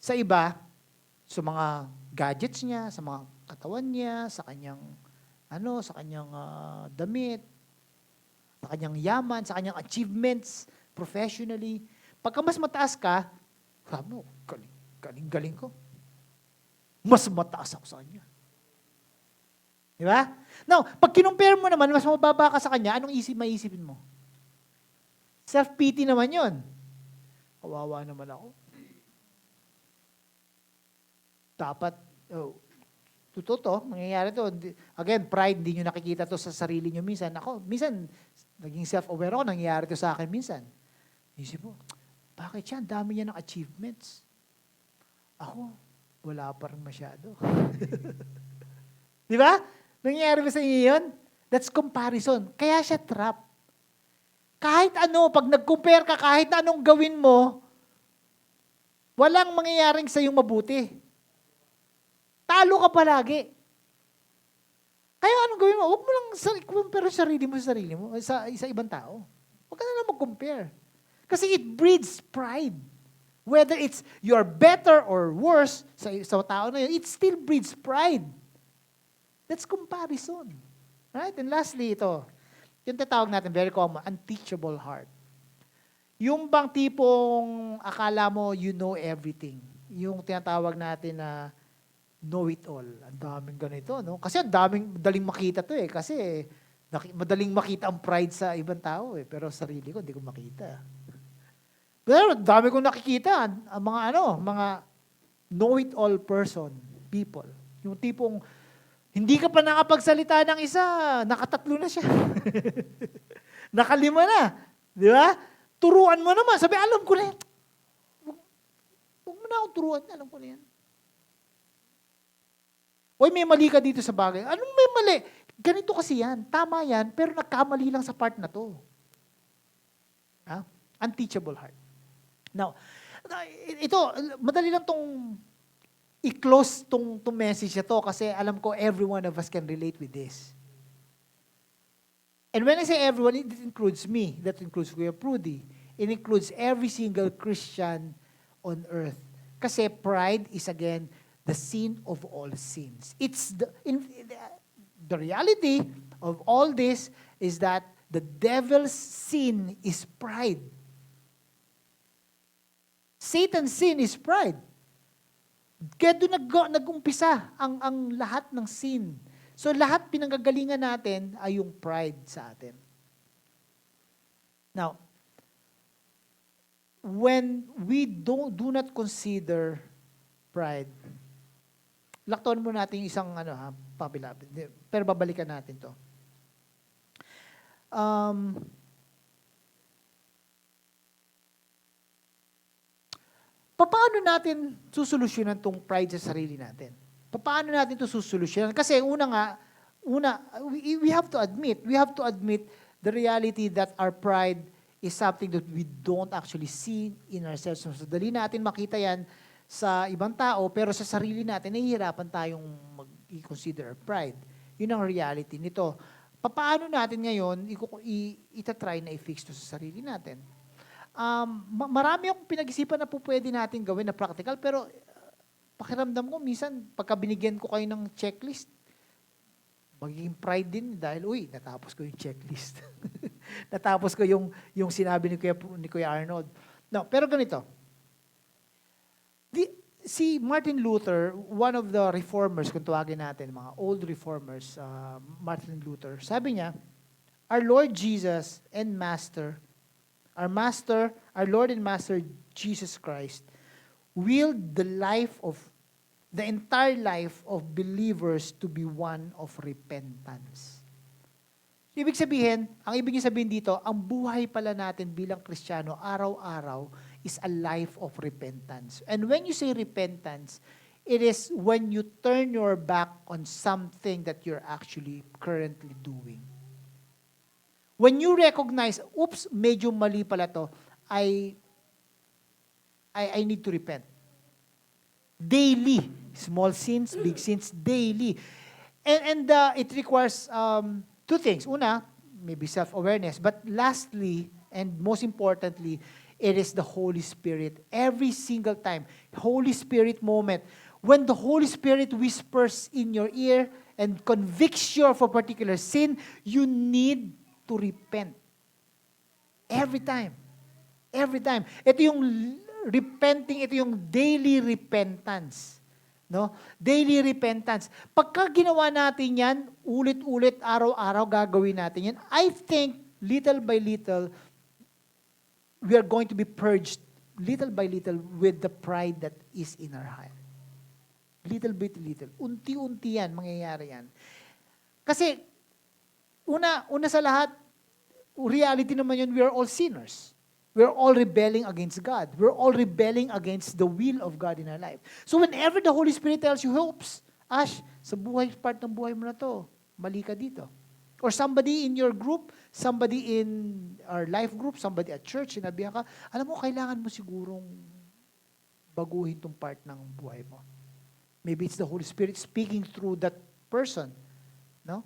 sa iba, sa mga gadgets niya, sa mga katawan niya, sa kanyang damit, sa kanyang yaman, sa kanyang achievements, professionally. Pagka mas mataas ka, sabi mo, galing ko. Mas mataas ako sa kanya. Di ba? Now, pag kinumpare mo naman, mas mababa ka sa kanya, anong maisipin mo? Self-pity naman yon. Kawawa naman ako. Dapat, totoo, nangyayari to. Again, pride, hindi nyo nakikita to sa sarili nyo minsan. Minsan, naging self-aware ako, nangyayari to sa akin minsan. Isip mo, bakit siya? Ang dami niya ng achievements. Ako, wala pa rin masyado. Di ba? Nangyayari ba sa inyo yun? That's comparison. Kaya siya trap. Kahit ano, pag nag-compare ka, kahit anong gawin mo, walang mangyayaring sa iyong mabuti. Talo ka palagi. Kaya anong gawin mo? Huwag mo lang compare sarili mo sa ibang tao. Huwag ka na lang mag-compare. Kasi it breeds pride. Whether it's you're better or worse sa tao na yun, it still breeds pride. That's comparison. Right? And lastly, ito. yung tatawag natin, very common, unteachable heart. Yung bang tipong akala mo you know everything. Yung tinatawag natin na know it all. Ang daming ganito, no? Kasi ang madaling makita to eh. Kasi madaling makita ang pride sa ibang tao eh. Pero sarili ko, hindi ko makita. Pero dami kong nakikita, ang mga know it all person, people. Yung tipong hindi ka pa nakapagsalita ng isa, nakatatlo na siya. Nakalima na. Di ba? Turuan mo naman. Sabi, alam ko na yan. Huwag mo na akong turuan. Alam ko na yan. Oy, may mali ka dito sa bagay. Anong may mali? Ganito kasi yan. Tama yan, pero nagkamali lang sa part na to. Unteachable heart. Now, ito, madali lang tong i-close tong message na to kasi alam ko every one of us can relate with this. And when I say everyone, it includes me. That includes Kuya Prudy. It includes every single Christian on earth. Kasi pride is again the sin of all sins. It's the reality of all this is that the devil's sin is pride. Satan's sin is pride. Kaya doon nag-umpisa ang lahat ng sin. So lahat pinanggagalingan natin ay yung pride sa atin. Now, when we do not consider pride, lakton mo natin isang pabila. Pero babalikan natin to. Paano natin susolusyonan tong pride sa sarili natin? Paano natin ito susolusyonan? Kasi we have to admit the reality that our pride is something that we don't actually see in ourselves. So, dali natin makita yan sa ibang tao, pero sa sarili natin, nahihirapan tayong mag-consider pride. Yun ang reality nito. Paano natin ngayon itatry na i-fix to sa sarili natin? Marami akong pinag-isipan na po pwede natin gawin na practical, pero pakiramdam ko, minsan, pagka binigyan ko kayo ng checklist, magiging pride din dahil, natapos ko yung checklist. Natapos ko yung sinabi ni Kuya Arnold. No, pero ganito. Si Martin Luther, one of the reformers, kung tawagin natin, mga old reformers, Martin Luther, sabi niya, our Lord Jesus and Master, our Lord and Master Jesus Christ, willed the entire life of believers to be one of repentance. Ang ibig sabihin dito, ang buhay pala natin bilang Kristiyano, araw-araw, is a life of repentance. And when you say repentance, it is when you turn your back on something that you're actually currently doing. When you recognize, medyo mali pala to, I need to repent. Daily. Small sins, big sins, daily. And it requires two things. Una, maybe self-awareness. But lastly, and most importantly, it is the Holy Spirit. Every single time. Holy Spirit moment. When the Holy Spirit whispers in your ear and convicts you of a particular sin, you need to repent. Every time. Every time. Ito yung repenting, ito yung daily repentance. No? Daily repentance. Pagka ginawa natin yan, ulit-ulit, araw-araw gagawin natin yan, I think, little by little, we are going to be purged, little by little, with the pride that is in our heart. Little by little. Unti-unti yan, mangyayari yan. Kasi, una sa lahat, reality naman yun, we are all sinners. We're all rebelling against God. We're all rebelling against the will of God in our life. So whenever the Holy Spirit tells you, "Hopes, Ash, sa part ng buhay mo na to, mali ka dito." Or somebody in your group, somebody in our life group, somebody at church, sinabihan ka, alam mo, kailangan mo sigurong baguhin tong part ng buhay mo. Maybe it's the Holy Spirit speaking through that person. No?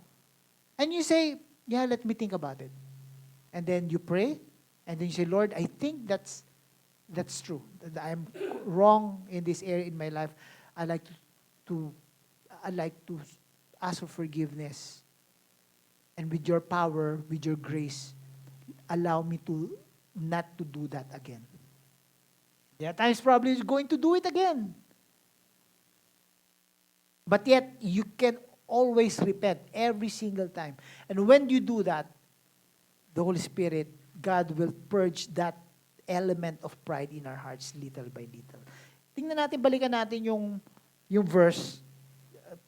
And you say, yeah, let me think about it. And then you pray, and then you say, Lord, I think that's true. That I'm wrong in this area in my life. I like to ask for forgiveness. And with your power, with your grace, allow me to not to do that again. There are times probably you're going to do it again. But yet, you can always repent every single time. And when you do that, the Holy Spirit, God will purge that element of pride in our hearts little by little. Tingnan natin, balikan natin yung verse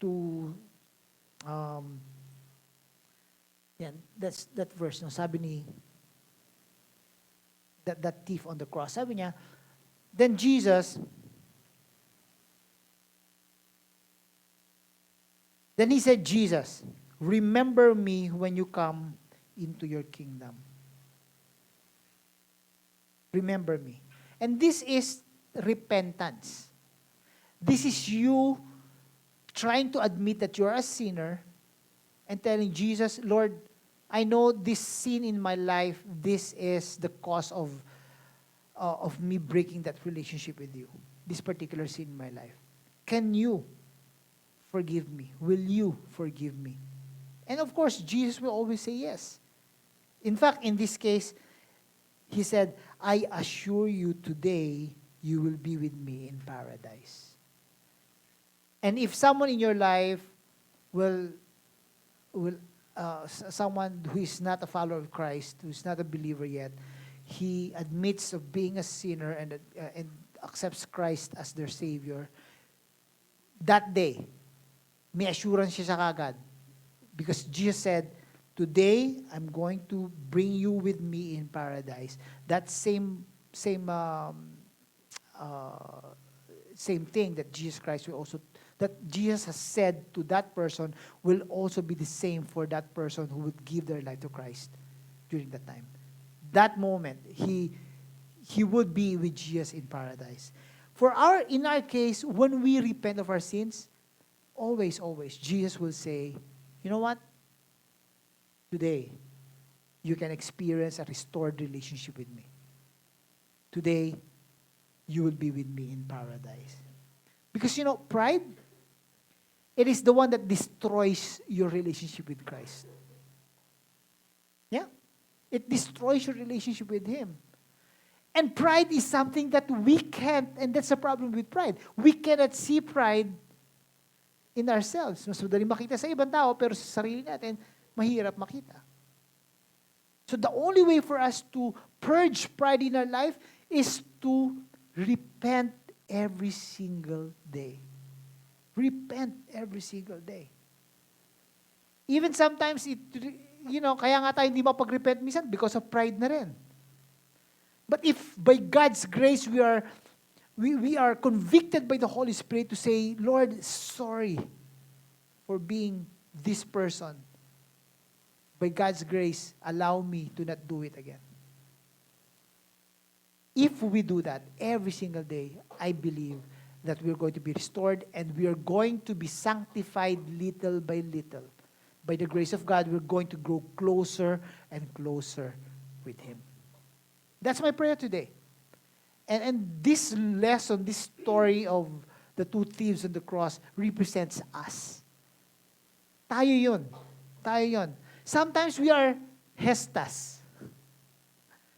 to, that's that verse. No? Sabi ni, that thief on the cross. Sabi niya, then he said, Jesus, remember me when you come into your kingdom. Remember me. And this is repentance. This is you trying to admit that you are a sinner and telling Jesus, Lord, I know this sin in my life, this is the cause of me breaking that relationship with you. This particular sin in my life. Can you forgive me? Will you forgive me? And of course, Jesus will always say yes. In fact, in this case, he said, I assure you today, you will be with me in paradise. And if someone in your life someone who is not a follower of Christ, who is not a believer yet, he admits of being a sinner and accepts Christ as their Savior, that day, may assurance siya sa kagad. Because Jesus said, today, I'm going to bring you with me in paradise. That same thing that Jesus Christ will also, that Jesus has said to that person will also be the same for that person who would give their life to Christ during that time. That moment, he would be with Jesus in paradise. In our case, when we repent of our sins, always, Jesus will say, you know what? Today, you can experience a restored relationship with me. Today, you will be with me in paradise. Because, pride, it is the one that destroys your relationship with Christ. Yeah? It destroys your relationship with Him. And pride is something that we can't, and that's the problem with pride. We cannot see pride in ourselves. Mas madaling makita sa ibang tao, pero sa sarili natin, mahirap makita. So the only way for us to purge pride in our life is to repent every single day. Repent every single day. Even sometimes, kaya nga tayo hindi mapag-repent minsan because of pride na rin. But if by God's grace we are convicted by the Holy Spirit to say, Lord, sorry for being this person. By God's grace, allow me to not do it again. If we do that every single day, I believe that we're going to be restored and we are going to be sanctified little by little. By the grace of God, we're going to grow closer and closer with Him. That's my prayer today. And this lesson, this story of the two thieves on the cross represents us. Tayo yun. Sometimes we are hestas.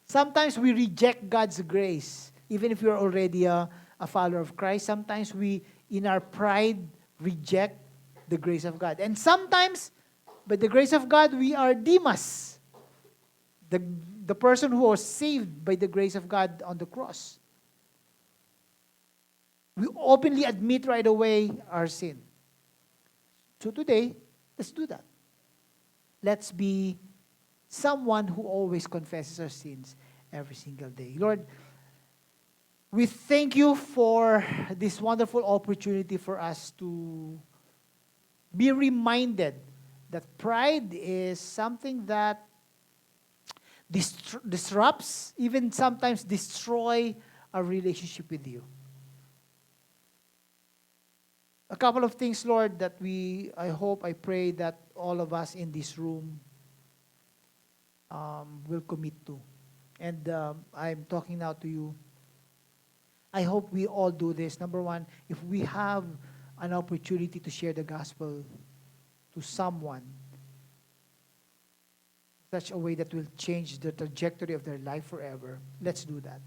Sometimes we reject God's grace. Even if you're already a follower of Christ, sometimes we, in our pride, reject the grace of God. And sometimes, by the grace of God, we are Demas. The person who was saved by the grace of God on the cross. We openly admit right away our sin. So today, let's do that. Let's be someone who always confesses our sins every single day. Lord, we thank you for this wonderful opportunity for us to be reminded that pride is something that disrupts, even sometimes destroy our relationship with you. A couple of things, Lord, that I pray that all of us in this room will commit to. And I'm talking now to you. I hope we all do this. Number one, if we have an opportunity to share the gospel to someone, such a way that will change the trajectory of their life forever, let's do that.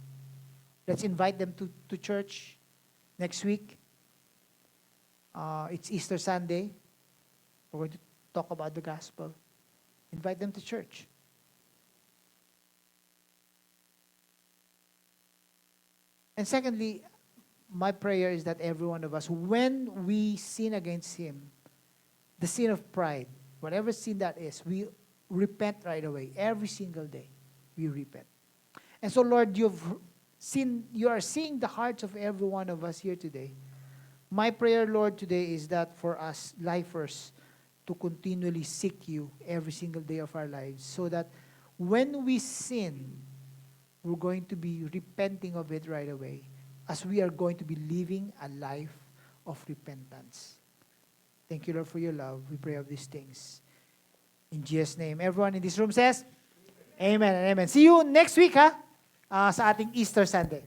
Let's invite them to church next week. It's Easter Sunday. We're going to talk about the gospel. Invite them to church. And secondly, my prayer is that every one of us, when we sin against Him, the sin of pride, whatever sin that is, we repent right away. Every single day, we repent. And so, Lord, you are seeing the hearts of every one of us here today. My prayer, Lord, today is that for us lifers to continually seek you every single day of our lives, so that when we sin, we're going to be repenting of it right away, as we are going to be living a life of repentance. Thank you, Lord, for your love. We pray of these things. In Jesus' name. Everyone in this room says, Amen and amen. See you next week, sa ating Easter Sunday.